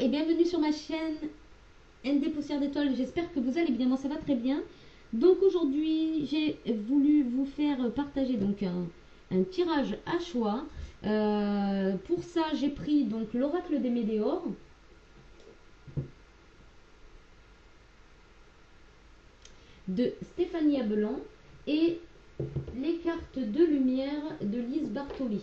et bienvenue sur ma chaîne ND Poussière d'étoiles. J'espère que vous allez bien, moi ça va très bien. Donc aujourd'hui j'ai voulu vous faire partager donc un tirage à choix. Pour ça j'ai pris donc l'oracle des Médéors, de Stéphanie Abelan et les cartes de lumière de Lise Bartoli.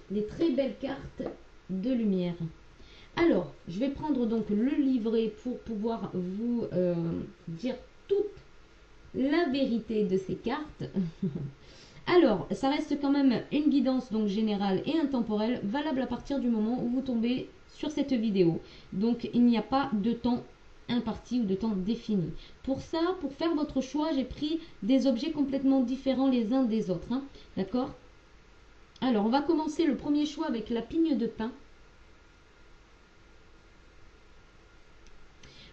Des très belles cartes de lumière. Alors, je vais prendre donc le livret pour pouvoir vous dire toute la vérité de ces cartes. Alors, ça reste quand même une guidance donc générale et intemporelle, valable à partir du moment où vous tombez sur cette vidéo. Donc, il n'y a pas de temps imparti ou de temps défini. Pour ça, pour faire votre choix, j'ai pris des objets complètement différents les uns des autres. Hein, d'accord ? Alors, on va commencer le premier choix avec la pigne de pin.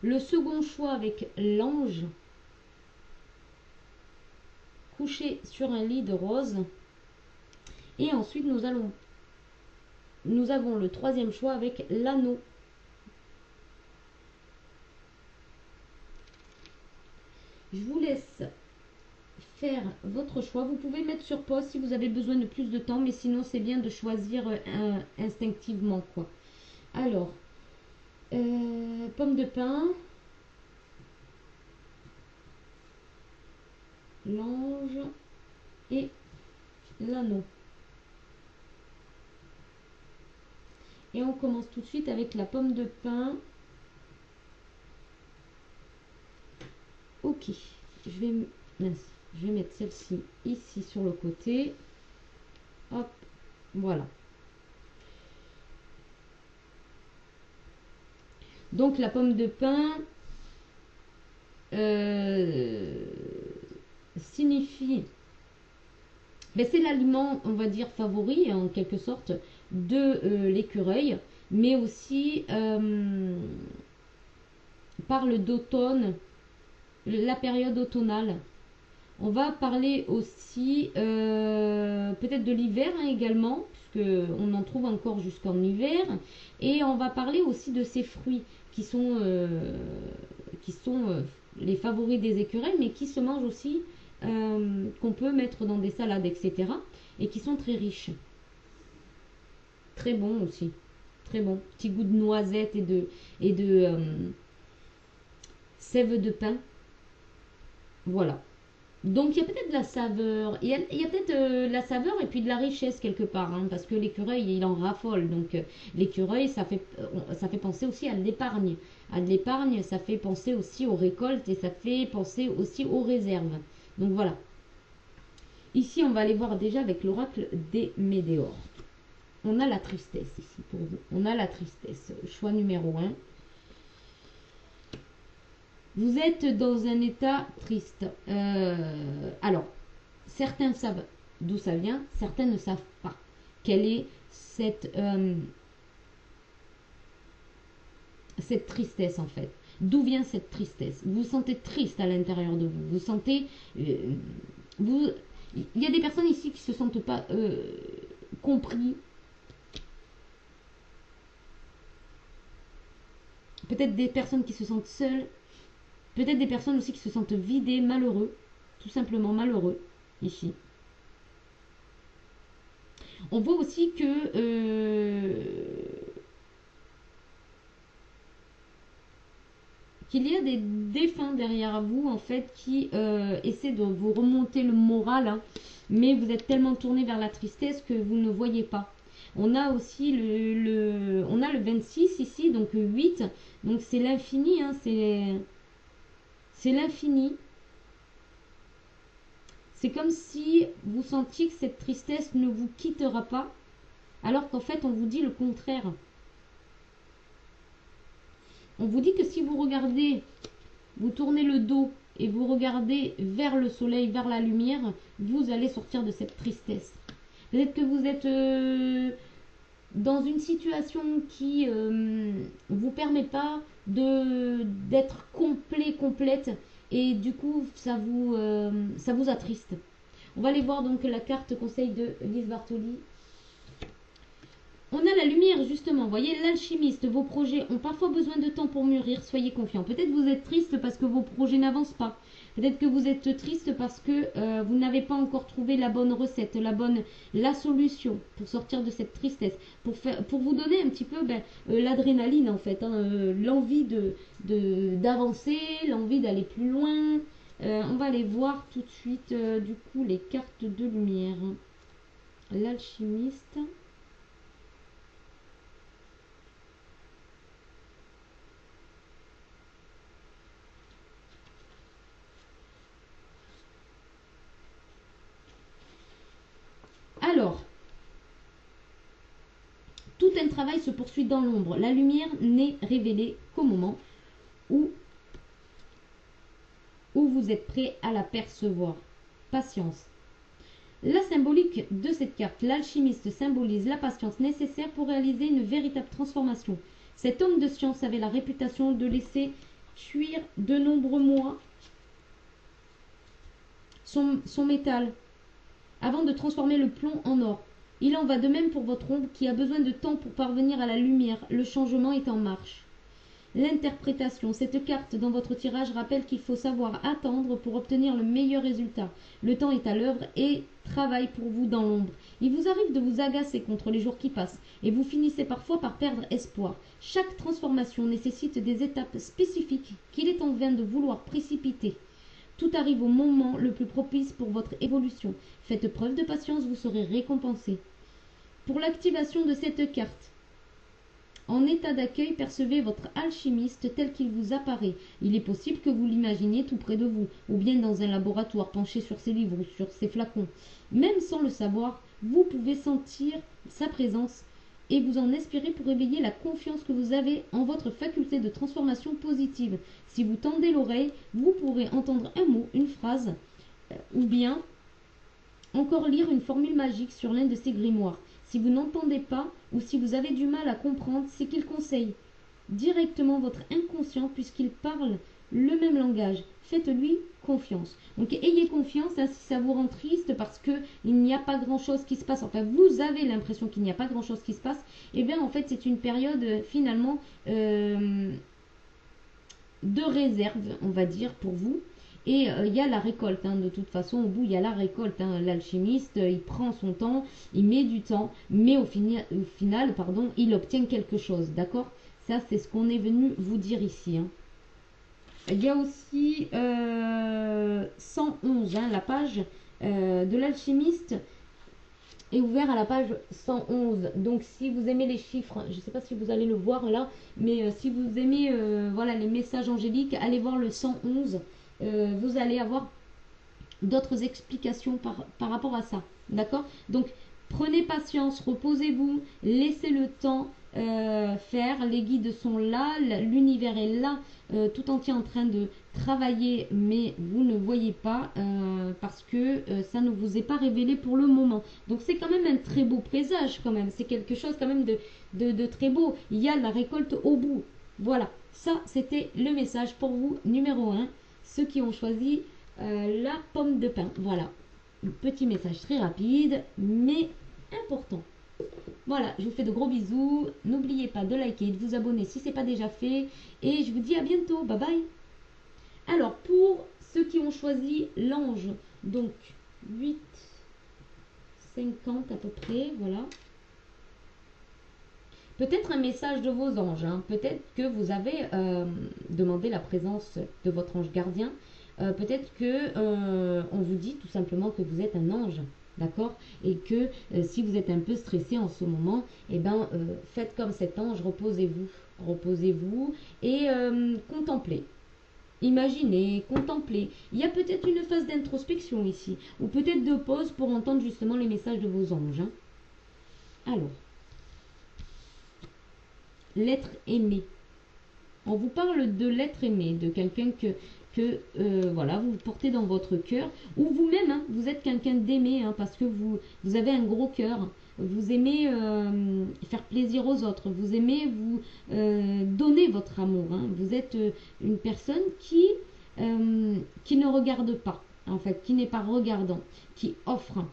Le second choix avec l'ange couché sur un lit de rose. Et ensuite, nous avons le troisième choix avec l'anneau. Je vous laisse faire votre choix. Vous pouvez mettre sur pause si vous avez besoin de plus de temps, mais sinon c'est bien de choisir instinctivement quoi. Alors, pomme de pin, l'ange et l'anneau. Et on commence tout de suite avec la pomme de pin. Ok, je vais mettre celle-ci ici sur le côté. Hop, voilà. Donc la pomme de pin signifie, ben, c'est l'aliment, on va dire, favori en quelque sorte de l'écureuil, mais aussi parle d'automne, la période automnale. On va parler aussi peut-être de l'hiver hein, également, puisqu'on en trouve encore jusqu'en hiver. Et on va parler aussi de ces fruits qui sont les favoris des écureuils, mais qui se mangent aussi, qu'on peut mettre dans des salades, etc. Et qui sont très riches. Très bons aussi. Très bon. Petit goût de noisette et de sève de pin. Voilà. Donc il y a peut-être de la saveur, il y a peut-être la saveur et puis de la richesse quelque part, hein, parce que l'écureuil il en raffole, donc l'écureuil ça fait penser aussi à l'épargne. À de l'épargne, ça fait penser aussi aux récoltes et ça fait penser aussi aux réserves. Donc voilà. Ici on va aller voir déjà avec l'oracle des Médéors. On a la tristesse ici pour vous, on a la tristesse, choix numéro 1. Vous êtes dans un état triste. Alors, certains savent d'où ça vient, certains ne savent pas. Quelle est cette tristesse en fait? D'où vient cette tristesse? Vous vous sentez triste à l'intérieur de vous. Vous sentez... il y a des personnes ici qui ne se sentent pas compris. Peut-être des personnes qui se sentent seules. Peut-être des personnes aussi qui se sentent vidées, malheureux, tout simplement malheureux, ici. On voit aussi que qu'il y a des défunts derrière vous, en fait, qui essaient de vous remonter le moral, hein, mais vous êtes tellement tourné vers la tristesse que vous ne voyez pas. On a aussi on a le 26 ici, donc 8, donc c'est l'infini, hein, c'est l'infini. C'est comme si vous sentiez que cette tristesse ne vous quittera pas, alors qu'en fait on vous dit le contraire. On vous dit que si vous regardez, vous tournez le dos et vous regardez vers le soleil, vers la lumière, vous allez sortir de cette tristesse. Peut-être que vous êtes dans une situation qui vous permet pas d'être complète, et du coup ça vous attriste. On va aller voir donc la carte conseil de Lise Bartoli. On a la lumière justement, vous voyez, l'alchimiste, vos projets ont parfois besoin de temps pour mûrir, soyez confiants. Peut-être vous êtes triste parce que vos projets n'avancent pas. Peut-être que vous êtes triste parce que vous n'avez pas encore trouvé la bonne recette, la solution pour sortir de cette tristesse, pour vous donner un petit peu l'adrénaline en fait, l'envie d'avancer, l'envie d'aller plus loin. On va aller voir tout de suite du coup les cartes de lumière. L'alchimiste. Alors, tout un travail se poursuit dans l'ombre. La lumière n'est révélée qu'au moment où vous êtes prêt à la percevoir. Patience. La symbolique de cette carte, l'alchimiste symbolise la patience nécessaire pour réaliser une véritable transformation. Cet homme de science avait la réputation de laisser cuire de nombreux mois son métal avant de transformer le plomb en or. Il en va de même pour votre ombre qui a besoin de temps pour parvenir à la lumière. Le changement est en marche. L'interprétation. Cette carte dans votre tirage rappelle qu'il faut savoir attendre pour obtenir le meilleur résultat. Le temps est à l'œuvre et travaille pour vous dans l'ombre. Il vous arrive de vous agacer contre les jours qui passent et vous finissez parfois par perdre espoir. Chaque transformation nécessite des étapes spécifiques qu'il est en vain de vouloir précipiter. Tout arrive au moment le plus propice pour votre évolution. Faites preuve de patience, vous serez récompensé. Pour l'activation de cette carte, en état d'accueil, percevez votre alchimiste tel qu'il vous apparaît. Il est possible que vous l'imaginiez tout près de vous, ou bien dans un laboratoire penché sur ses livres ou sur ses flacons. Même sans le savoir, vous pouvez sentir sa présence et vous en inspirer pour éveiller la confiance que vous avez en votre faculté de transformation positive. Si vous tendez l'oreille, vous pourrez entendre un mot, une phrase, ou bien encore lire une formule magique sur l'un de ces grimoires. Si vous n'entendez pas ou si vous avez du mal à comprendre, c'est qu'il conseille directement votre inconscient puisqu'il parle le même langage. Faites-lui confiance. Donc ayez confiance si ça vous rend triste parce qu'il n'y a pas grand-chose qui se passe. Enfin, vous avez l'impression qu'il n'y a pas grand-chose qui se passe. Eh bien, en fait, c'est une période finalement de réserve, on va dire, pour vous. Et il y a la récolte, de toute façon, au bout, il y a la récolte. L'alchimiste, il prend son temps, il met du temps, mais au final, il obtient quelque chose, d'accord? Ça, c'est ce qu'on est venu vous dire ici. Il y a aussi 111, la page de l'alchimiste est ouverte à la page 111. Donc, si vous aimez les chiffres, je ne sais pas si vous allez le voir là, mais si vous aimez les messages angéliques, allez voir le 111. Vous allez avoir d'autres explications par rapport à ça. D'accord? Donc, prenez patience, reposez-vous, laissez le temps faire. Les guides sont là, l'univers est là, tout entier en train de travailler, mais vous ne voyez pas parce que ça ne vous est pas révélé pour le moment. Donc, c'est quand même un très beau présage, quand même. C'est quelque chose quand même de très beau. Il y a la récolte au bout. Voilà, ça, c'était le message pour vous, numéro 1. Ceux qui ont choisi la pomme de pin. Voilà, petit message très rapide, mais important. Voilà, je vous fais de gros bisous. N'oubliez pas de liker, de vous abonner si ce n'est pas déjà fait. Et je vous dis à bientôt. Bye bye. Alors, pour ceux qui ont choisi l'ange, donc 8,50 à peu près, voilà. Peut-être un message de vos anges. Peut-être que vous avez demandé la présence de votre ange gardien. Peut-être que on vous dit tout simplement que vous êtes un ange. D'accord? Et que si vous êtes un peu stressé en ce moment, eh ben, faites comme cet ange, reposez-vous. Reposez-vous et contemplez. Imaginez, contemplez. Il y a peut-être une phase d'introspection ici. Ou peut-être de pause pour entendre justement les messages de vos anges. Alors. L'être aimé. On vous parle de l'être aimé, de quelqu'un que vous portez dans votre cœur, ou vous-même, vous êtes quelqu'un d'aimé, parce que vous avez un gros cœur, vous aimez faire plaisir aux autres, vous aimez vous donner votre amour, vous êtes une personne qui ne regarde pas, en fait, qui n'est pas regardant, qui offre.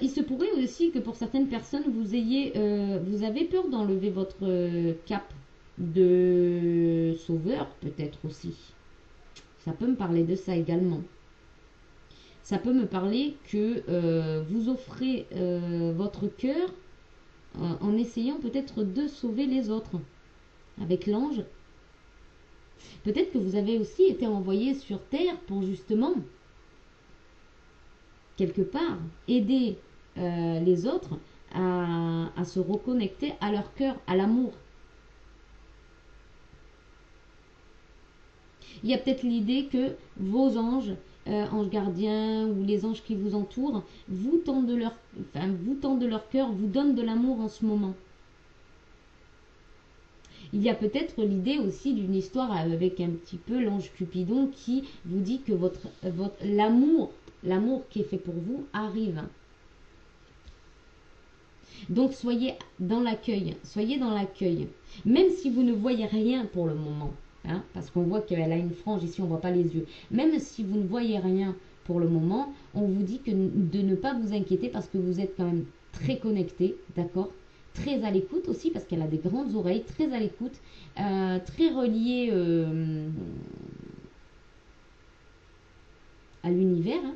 Il se pourrait aussi que pour certaines personnes, vous avez peur d'enlever votre cape de sauveur, peut-être aussi. Ça peut me parler de ça également. Ça peut me parler que vous offrez votre cœur en essayant peut-être de sauver les autres avec l'ange. Peut-être que vous avez aussi été envoyé sur Terre pour justement, quelque part, aider les autres à se reconnecter à leur cœur, à l'amour. Il y a peut-être l'idée que vos anges, anges gardiens ou les anges qui vous entourent, vous tendent de leur cœur, vous donnent de l'amour en ce moment. Il y a peut-être l'idée aussi d'une histoire avec un petit peu l'ange Cupidon qui vous dit que l'amour qui est fait pour vous arrive. Donc soyez dans l'accueil, même si vous ne voyez rien pour le moment. Hein, parce qu'on voit qu'elle a une frange ici, on ne voit pas les yeux. Même si vous ne voyez rien pour le moment, on vous dit de ne pas vous inquiéter parce que vous êtes quand même très connecté, d'accord? Très à l'écoute aussi parce qu'elle a des grandes oreilles, très à l'écoute, très reliée à l'univers, hein,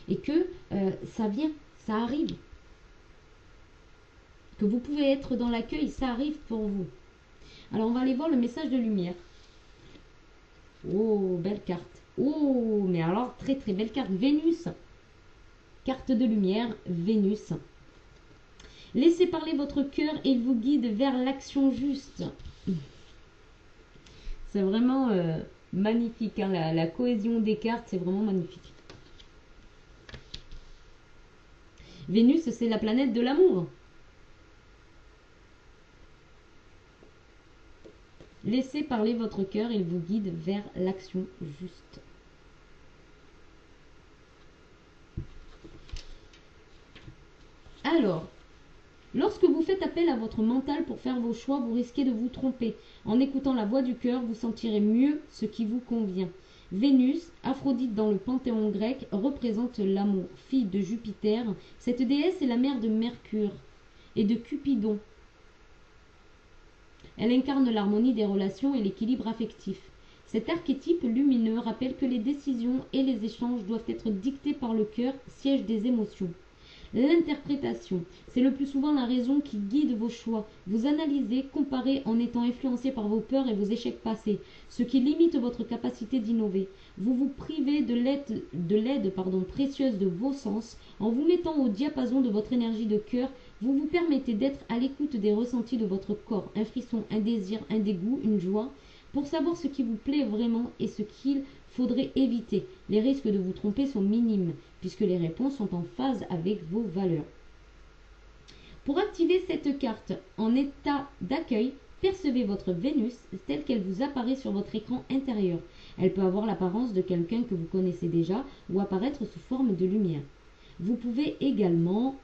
et que ça vient, ça arrive. Que vous pouvez être dans l'accueil, ça arrive pour vous. Alors on va aller voir le message de lumière. Oh, belle carte. Oh, mais alors très très belle carte. Vénus. Carte de lumière, Vénus. Laissez parler votre cœur et il vous guide vers l'action juste. C'est vraiment magnifique. Hein, la cohésion des cartes, c'est vraiment magnifique. Vénus, c'est la planète de l'amour. Laissez parler votre cœur, il vous guide vers l'action juste. Alors, lorsque vous faites appel à votre mental pour faire vos choix, vous risquez de vous tromper. En écoutant la voix du cœur, vous sentirez mieux ce qui vous convient. Vénus, Aphrodite dans le panthéon grec, représente l'amour. Fille de Jupiter, cette déesse est la mère de Mercure et de Cupidon. Elle incarne l'harmonie des relations et l'équilibre affectif. Cet archétype lumineux rappelle que les décisions et les échanges doivent être dictés par le cœur, siège des émotions. L'interprétation, c'est le plus souvent la raison qui guide vos choix. Vous analysez, comparez en étant influencé par vos peurs et vos échecs passés, ce qui limite votre capacité d'innover. Vous vous privez de l'aide précieuse de vos sens. En vous mettant au diapason de votre énergie de cœur, vous vous permettez d'être à l'écoute des ressentis de votre corps, un frisson, un désir, un dégoût, une joie, pour savoir ce qui vous plaît vraiment et ce qu'il faudrait éviter. Les risques de vous tromper sont minimes, puisque les réponses sont en phase avec vos valeurs. Pour activer cette carte en état d'accueil, percevez votre Vénus telle qu'elle vous apparaît sur votre écran intérieur. Elle peut avoir l'apparence de quelqu'un que vous connaissez déjà ou apparaître sous forme de lumière. Vous pouvez également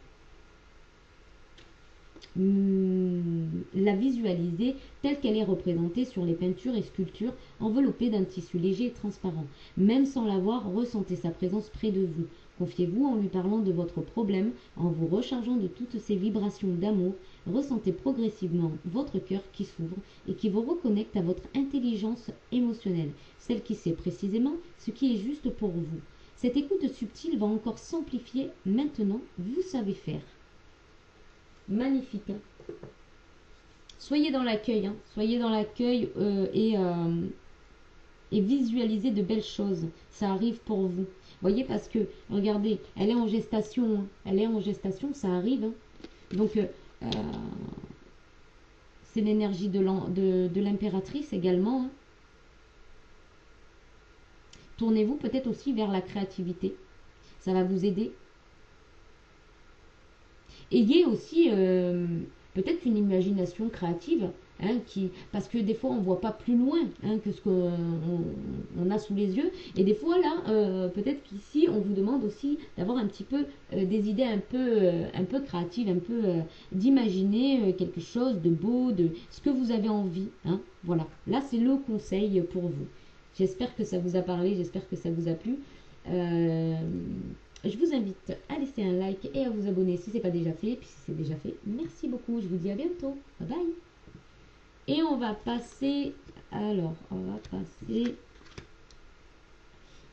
la visualiser telle qu'elle est représentée sur les peintures et sculptures enveloppées d'un tissu léger et transparent. Même sans la voir, ressentez sa présence près de vous. Confiez-vous en lui parlant de votre problème, en vous rechargeant de toutes ces vibrations d'amour. Ressentez progressivement votre cœur qui s'ouvre et qui vous reconnecte à votre intelligence émotionnelle, celle qui sait précisément ce qui est juste pour vous. Cette écoute subtile va encore s'amplifier. Maintenant, vous savez faire. Magnifique. Hein. Soyez dans l'accueil. Hein. Soyez dans l'accueil et visualisez de belles choses. Ça arrive pour vous. Voyez, parce que, regardez, elle est en gestation. Hein. Elle est en gestation, ça arrive. Hein. Donc, c'est l'énergie de l'impératrice également. Hein. Tournez-vous peut-être aussi vers la créativité. Ça va vous aider. Ayez aussi peut-être une imagination créative, hein, parce que des fois on ne voit pas plus loin hein, que ce qu'on a sous les yeux. Et des fois là, peut-être qu'ici on vous demande aussi d'avoir un petit peu des idées un peu créatives, un peu d'imaginer quelque chose de beau, de ce que vous avez envie. Hein, voilà, là c'est le conseil pour vous. J'espère que ça vous a parlé, j'espère que ça vous a plu. je vous invite à laisser un like et à vous abonner si ce n'est pas déjà fait. Et puis si c'est déjà fait, merci beaucoup. Je vous dis à bientôt. Bye bye. Et on va passer, alors, on va passer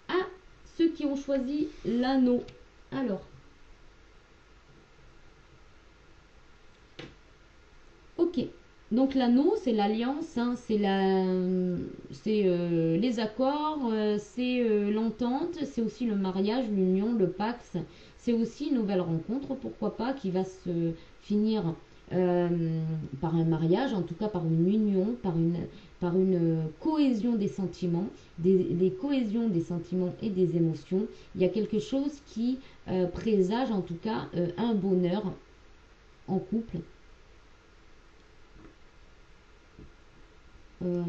à ceux qui ont choisi l'anneau. Alors, ok. Donc l'anneau, c'est l'alliance, hein, c'est les accords, c'est l'entente, c'est aussi le mariage, l'union, le pacte, c'est aussi une nouvelle rencontre, pourquoi pas, qui va se finir par un mariage, en tout cas par une union, par une cohésion des sentiments, des cohésions des sentiments et des émotions. Il y a quelque chose qui présage en tout cas un bonheur en couple. Euh,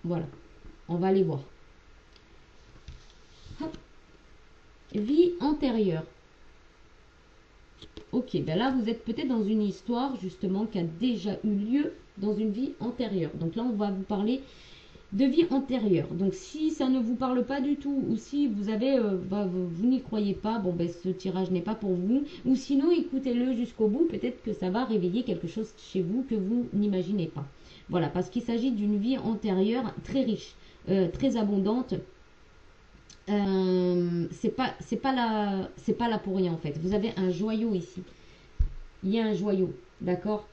voilà, on va aller voir. Hop. Vie antérieure. Ok, ben là vous êtes peut-être dans une histoire justement qui a déjà eu lieu dans une vie antérieure. Donc là on va vous parler de vie antérieure. Donc si ça ne vous parle pas du tout ou si vous avez, vous n'y croyez pas, bon ben ce tirage n'est pas pour vous. Ou sinon écoutez-le jusqu'au bout, peut-être que ça va réveiller quelque chose chez vous que vous n'imaginez pas. Voilà, parce qu'il s'agit d'une vie antérieure très riche, très abondante. C'est pas là pour rien en fait. Vous avez un joyau ici. Il y a un joyau, d'accord?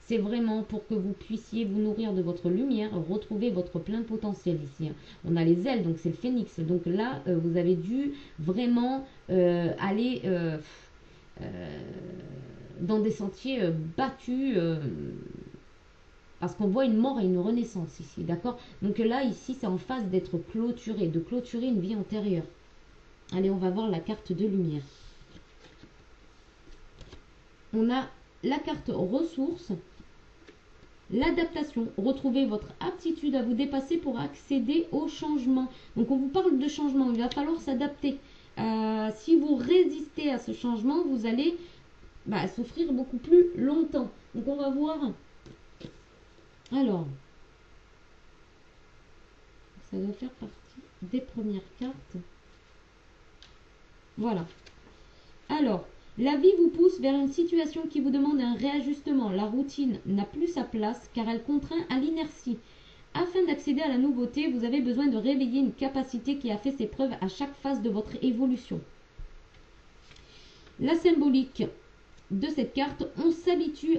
C'est vraiment pour que vous puissiez vous nourrir de votre lumière, retrouver votre plein potentiel ici. On a les ailes, donc c'est le phénix. Donc là, vous avez dû vraiment aller dans des sentiers battus. Parce qu'on voit une mort et une renaissance ici, d'accord? Donc là, ici, c'est en phase d'être clôturé, de clôturer une vie antérieure. Allez, on va voir la carte de lumière. On a la carte ressources, l'adaptation. Retrouvez votre aptitude à vous dépasser pour accéder au changement. Donc on vous parle de changement, il va falloir s'adapter. Si vous résistez à ce changement, vous allez souffrir beaucoup plus longtemps. Donc on va voir. Alors, ça doit faire partie des premières cartes. Voilà. Alors, la vie vous pousse vers une situation qui vous demande un réajustement. La routine n'a plus sa place car elle contraint à l'inertie. Afin d'accéder à la nouveauté, vous avez besoin de réveiller une capacité qui a fait ses preuves à chaque phase de votre évolution. La symbolique de cette carte, on s'habitue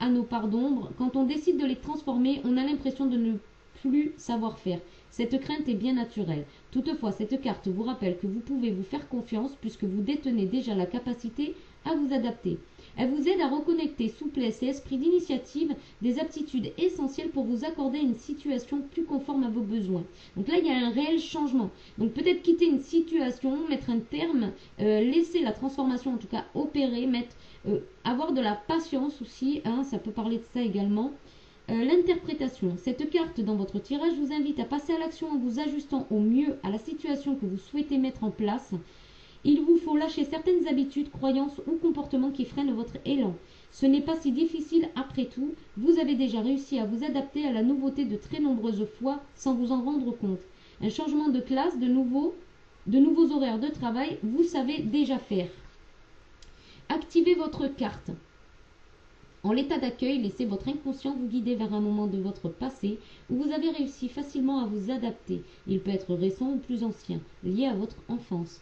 à nos parts d'ombre. Quand on décide de les transformer, on a l'impression de ne plus savoir faire. Cette crainte est bien naturelle. Toutefois, cette carte vous rappelle que vous pouvez vous faire confiance puisque vous détenez déjà la capacité à vous adapter. Elle vous aide à reconnecter souplesse et esprit d'initiative, des aptitudes essentielles pour vous accorder une situation plus conforme à vos besoins. Donc là, il y a un réel changement. Donc peut-être quitter une situation, mettre un terme, laisser la transformation en tout cas opérer, avoir de la patience aussi, hein, ça peut parler de ça également. L'interprétation. Cette carte dans votre tirage vous invite à passer à l'action en vous ajustant au mieux à la situation que vous souhaitez mettre en place. Il vous faut lâcher certaines habitudes, croyances ou comportements qui freinent votre élan. Ce n'est pas si difficile après tout. Vous avez déjà réussi à vous adapter à la nouveauté de très nombreuses fois sans vous en rendre compte. Un changement de classe, de nouveaux horaires de travail, vous savez déjà faire. Activez votre carte. En l'état d'accueil, laissez votre inconscient vous guider vers un moment de votre passé où vous avez réussi facilement à vous adapter. Il peut être récent ou plus ancien, lié à votre enfance.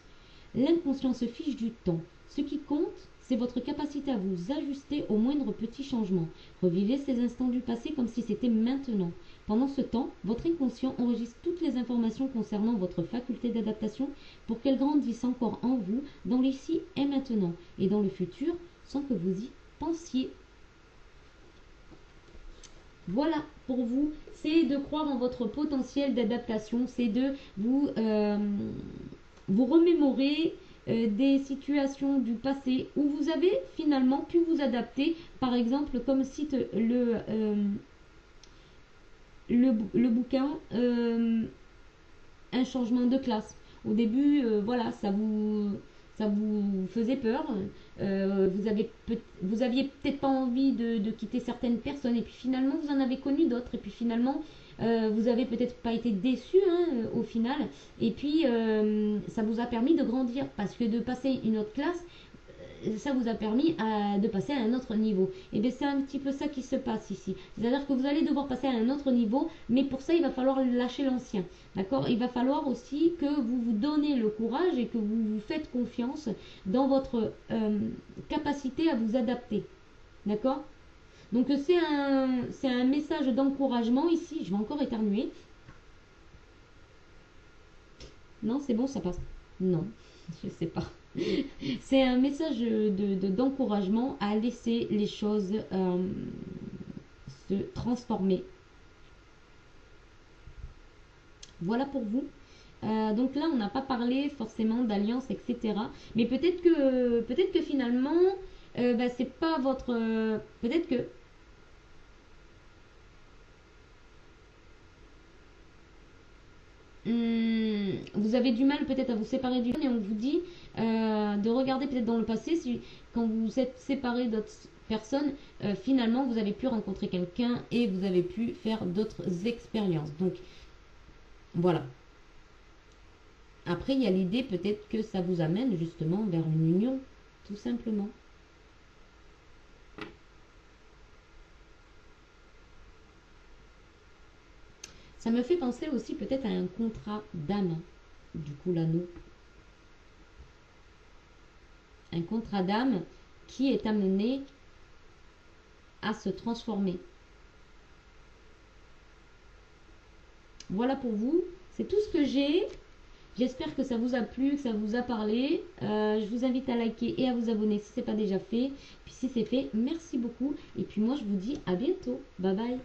L'inconscient se fiche du temps. Ce qui compte, c'est votre capacité à vous ajuster au moindre petit changement. Revivez ces instants du passé comme si c'était maintenant. Pendant ce temps, votre inconscient enregistre toutes les informations concernant votre faculté d'adaptation pour qu'elles grandissent encore en vous, dans l'ici et maintenant, et dans le futur, sans que vous y pensiez. Voilà pour vous, c'est de croire en votre potentiel d'adaptation, c'est de vous remémorer des situations du passé où vous avez finalement pu vous adapter. Par exemple, comme cite le bouquin Un changement de classe. Au début, voilà, ça vous ça vous faisait peur, vous aviez peut-être pas envie de quitter certaines personnes, et puis finalement vous en avez connu d'autres, et puis finalement vous avez peut-être pas été déçu hein, au final, et puis ça vous a permis de grandir, parce que de passer une autre classe, ça vous a permis de passer à un autre niveau. Et bien c'est un petit peu ça qui se passe ici. C'est-à-dire que vous allez devoir passer à un autre niveau, mais pour ça il va falloir lâcher l'ancien. D'accord? Il va falloir aussi que vous vous donnez le courage et que vous vous faites confiance dans votre capacité à vous adapter. D'accord? Donc c'est un message d'encouragement ici. Je vais encore éternuer. Non, c'est bon, ça passe. Non, je sais pas. C'est un message d'encouragement à laisser les choses se transformer. Voilà pour vous. Donc là, on n'a pas parlé forcément d'alliance, etc. Mais peut-être que finalement, bah, c'est pas votre. Peut-être que vous avez du mal peut-être à vous séparer du et on vous dit de regarder peut-être dans le passé si quand vous vous êtes séparé d'autres personnes, finalement vous avez pu rencontrer quelqu'un et vous avez pu faire d'autres expériences. Donc voilà. Après il y a l'idée peut-être que ça vous amène justement vers une union, tout simplement. Ça me fait penser aussi peut-être à un contrat d'âme, du coup l'anneau. Un contrat d'âme qui est amené à se transformer. Voilà pour vous, c'est tout ce que j'ai. J'espère que ça vous a plu, que ça vous a parlé. Je vous invite à liker et à vous abonner si ce n'est pas déjà fait. Puis si c'est fait, merci beaucoup. Et puis moi je vous dis à bientôt. Bye bye.